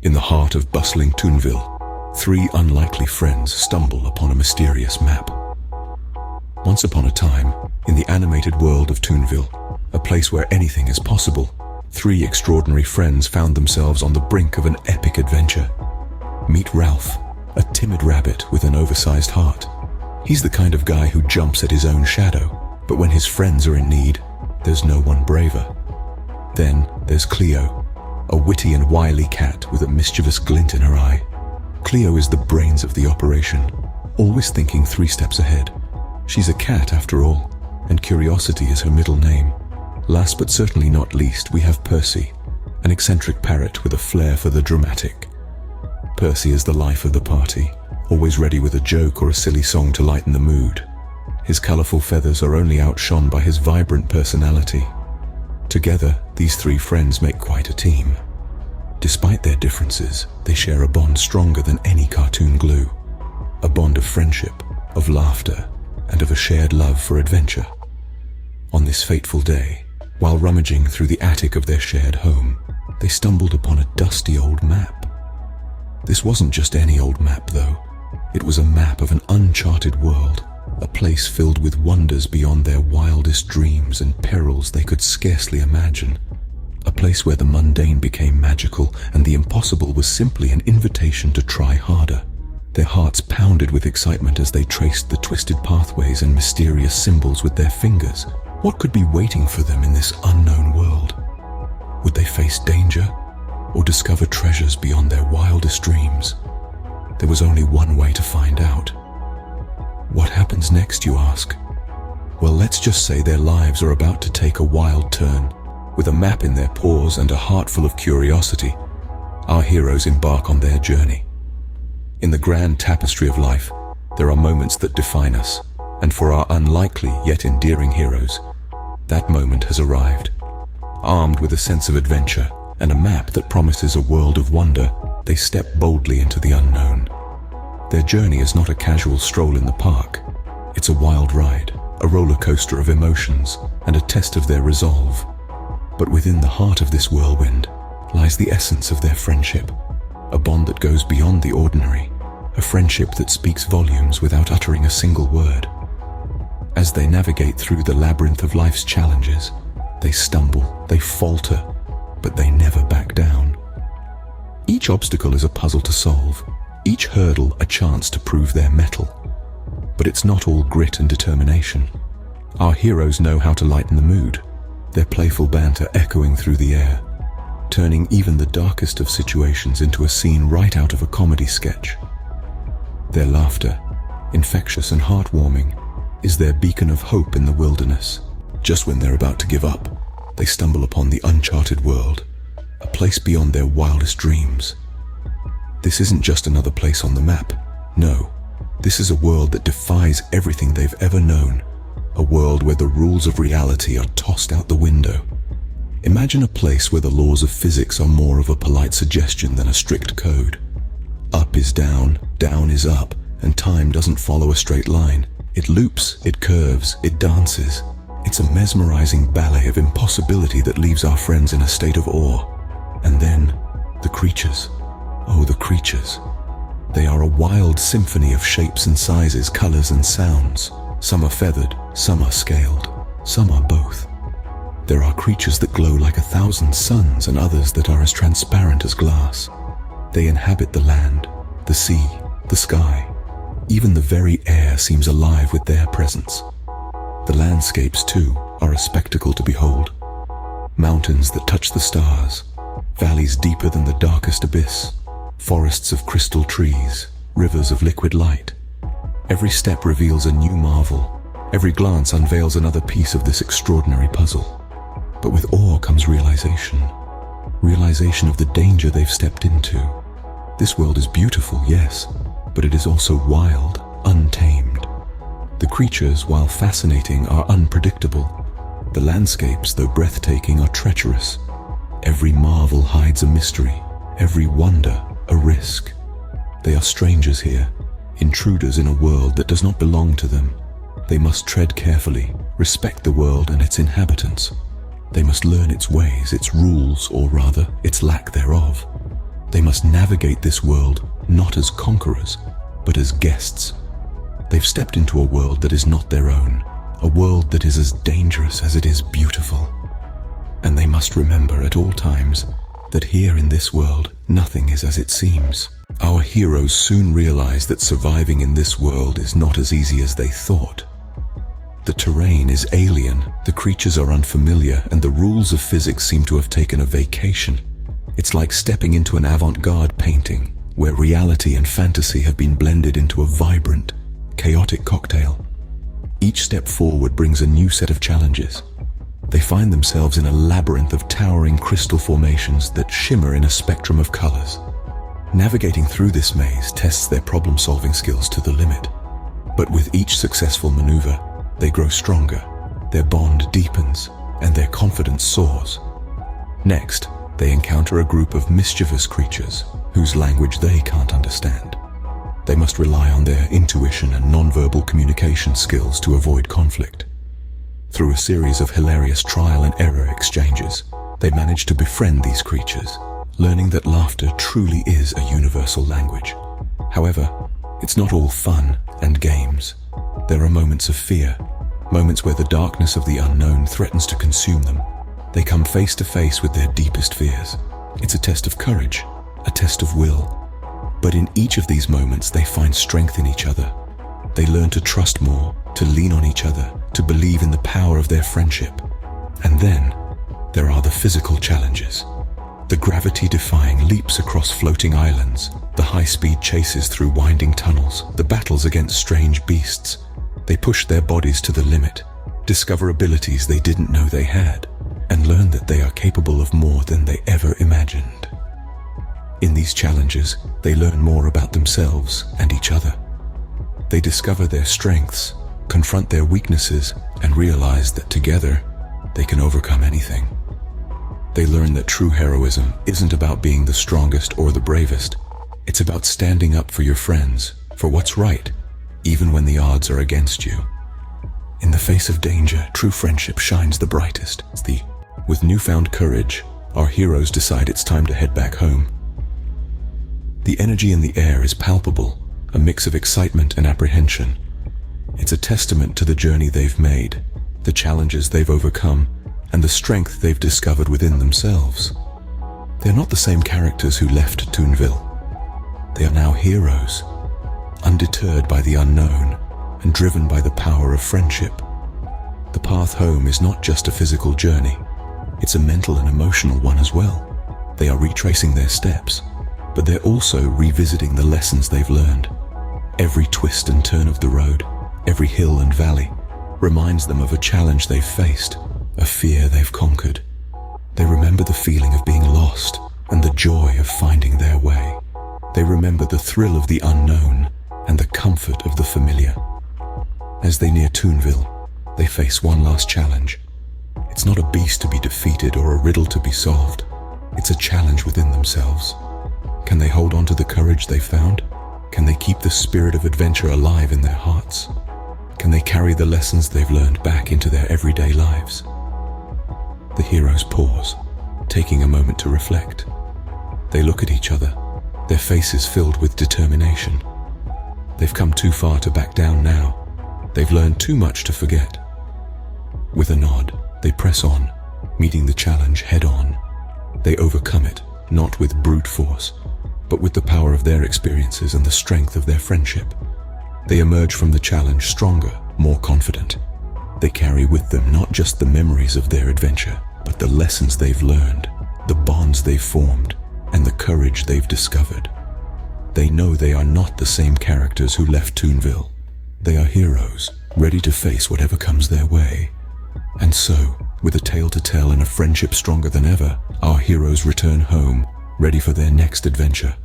In the heart of bustling Toonville, three unlikely friends stumble upon a mysterious map. Once upon a time, in the animated world of Toonville, a place where anything is possible, three extraordinary friends found themselves on the brink of an epic adventure. Meet Ralph, a timid rabbit with an oversized heart. He's the kind of guy who jumps at his own shadow, but when his friends are in need, there's no one braver. Then there's Cleo, a witty and wily cat with a mischievous glint in her eye. Cleo is the brains of the operation, always thinking 3 steps ahead. She's a cat after all, and curiosity is her middle name. Last but certainly not least, we have Percy, an eccentric parrot with a flair for the dramatic. Percy is the life of the party, always ready with a joke or a silly song to lighten the mood. His colorful feathers are only outshone by his vibrant personality. Together, these 3 friends make quite a team. Despite their differences, they share a bond stronger than any cartoon glue. A bond of friendship, of laughter, and of a shared love for adventure. On this fateful day, while rummaging through the attic of their shared home, they stumbled upon a dusty old map. This wasn't just any old map, though. It was a map of an uncharted world, a place filled with wonders beyond their wildest dreams and perils they could scarcely imagine. A place where the mundane became magical and the impossible was simply an invitation to try harder. Their hearts pounded with excitement as they traced the twisted pathways and mysterious symbols with their fingers. What could be waiting for them in this unknown world? Would they face danger or discover treasures beyond their wildest dreams? There was only one way to find out. What happens next, you ask? Well, let's just say their lives are about to take a wild turn. With a map in their paws and a heart full of curiosity, our heroes embark on their journey. In the grand tapestry of life, there are moments that define us, and for our unlikely yet endearing heroes, that moment has arrived. Armed with a sense of adventure and a map that promises a world of wonder, they step boldly into the unknown. Their journey is not a casual stroll in the park. It's a wild ride, a roller coaster of emotions, and a test of their resolve. But within the heart of this whirlwind lies the essence of their friendship, a bond that goes beyond the ordinary, a friendship that speaks volumes without uttering a single word. As they navigate through the labyrinth of life's challenges, they stumble, they falter, but they never back down. Each obstacle is a puzzle to solve, each hurdle a chance to prove their mettle. But it's not all grit and determination. Our heroes know how to lighten the mood, their playful banter echoing through the air, turning even the darkest of situations into a scene right out of a comedy sketch. Their laughter, infectious and heartwarming, is their beacon of hope in the wilderness. Just when they're about to give up, they stumble upon the uncharted world, a place beyond their wildest dreams. This isn't just another place on the map. No, this is a world that defies everything they've ever known, a world where the rules of reality are tossed out the window. Imagine a place where the laws of physics are more of a polite suggestion than a strict code. Up is down is up, and time doesn't follow a straight line. It loops, it curves, it dances. It's a mesmerizing ballet of impossibility that leaves our friends in a state of awe. And then, the creatures. Oh, the creatures. They are a wild symphony of shapes and sizes, colors and sounds. Some are feathered, some are scaled, some are both. There are creatures that glow like 1,000 suns and others that are as transparent as glass. They inhabit the land, the sea, the sky. Even the very air seems alive with their presence. The landscapes, too, are a spectacle to behold. Mountains that touch the stars, valleys deeper than the darkest abyss, forests of crystal trees, rivers of liquid light. Every step reveals a new marvel. Every glance unveils another piece of this extraordinary puzzle. But with awe comes realization of the danger they've stepped into. This world is beautiful, yes, but it is also wild, untamed. The creatures, while fascinating, are unpredictable. The landscapes, though breathtaking, are treacherous. Every marvel hides a mystery, every wonder a risk. They are strangers here, intruders in a world that does not belong to them. They must tread carefully, respect the world and its inhabitants. They must learn its ways, its rules, or rather, its lack thereof. They must navigate this world not as conquerors, but as guests. They've stepped into a world that is not their own, a world that is as dangerous as it is beautiful. And they must remember at all times that here in this world, nothing is as it seems. Our heroes soon realize that surviving in this world is not as easy as they thought. The terrain is alien, the creatures are unfamiliar, and the rules of physics seem to have taken a vacation. It's like stepping into an avant-garde painting, where reality and fantasy have been blended into a vibrant, chaotic cocktail. Each step forward brings a new set of challenges. They find themselves in a labyrinth of towering crystal formations that shimmer in a spectrum of colors. Navigating through this maze tests their problem-solving skills to the limit. But with each successful maneuver, they grow stronger, their bond deepens, and their confidence soars. Next, they encounter a group of mischievous creatures whose language they can't understand. They must rely on their intuition and nonverbal communication skills to avoid conflict. Through a series of hilarious trial and error exchanges, they manage to befriend these creatures, learning that laughter truly is a universal language. However, it's not all fun and games. There are moments of fear, moments where the darkness of the unknown threatens to consume them. They come face to face with their deepest fears. It's a test of courage, a test of will. But in each of these moments, they find strength in each other. They learn to trust more, to lean on each other, to believe in the power of their friendship. And then, there are the physical challenges. The gravity-defying leaps across floating islands, the high-speed chases through winding tunnels, the battles against strange beasts. They push their bodies to the limit, discover abilities they didn't know they had, and learn that they are capable of more than they ever imagined. In these challenges, they learn more about themselves and each other. They discover their strengths, confront their weaknesses, and realize that together, they can overcome anything. They learn that true heroism isn't about being the strongest or the bravest. It's about standing up for your friends, for what's right, even when the odds are against you. In the face of danger, true friendship shines the brightest. With newfound courage, our heroes decide it's time to head back home. The energy in the air is palpable, a mix of excitement and apprehension. It's a testament to the journey they've made, the challenges they've overcome, and the strength they've discovered within themselves. They're not the same characters who left Toonville. They are now heroes, undeterred by the unknown and driven by the power of friendship. The path home is not just a physical journey, it's a mental and emotional one as well. They are retracing their steps, but they're also revisiting the lessons they've learned. Every twist and turn of the road, every hill and valley, reminds them of a challenge they've faced, a fear they've conquered. They remember the feeling of being lost and the joy of finding their way. They remember the thrill of the unknown and the comfort of the familiar. As they near Toonville, they face one last challenge. It's not a beast to be defeated or a riddle to be solved. It's a challenge within themselves. Can they hold on to the courage they found? Can they keep the spirit of adventure alive in their hearts? Can they carry the lessons they've learned back into their everyday lives? The heroes pause, taking a moment to reflect. They look at each other, their faces filled with determination. They've come too far to back down now. They've learned too much to forget. With a nod, they press on, meeting the challenge head-on. They overcome it, not with brute force, but with the power of their experiences and the strength of their friendship. They emerge from the challenge stronger, more confident. They carry with them not just the memories of their adventure, but the lessons they've learned, the bonds they've formed, and the courage they've discovered. They know they are not the same characters who left Toonville. They are heroes, ready to face whatever comes their way. And so, with a tale to tell and a friendship stronger than ever, our heroes return home, ready for their next adventure.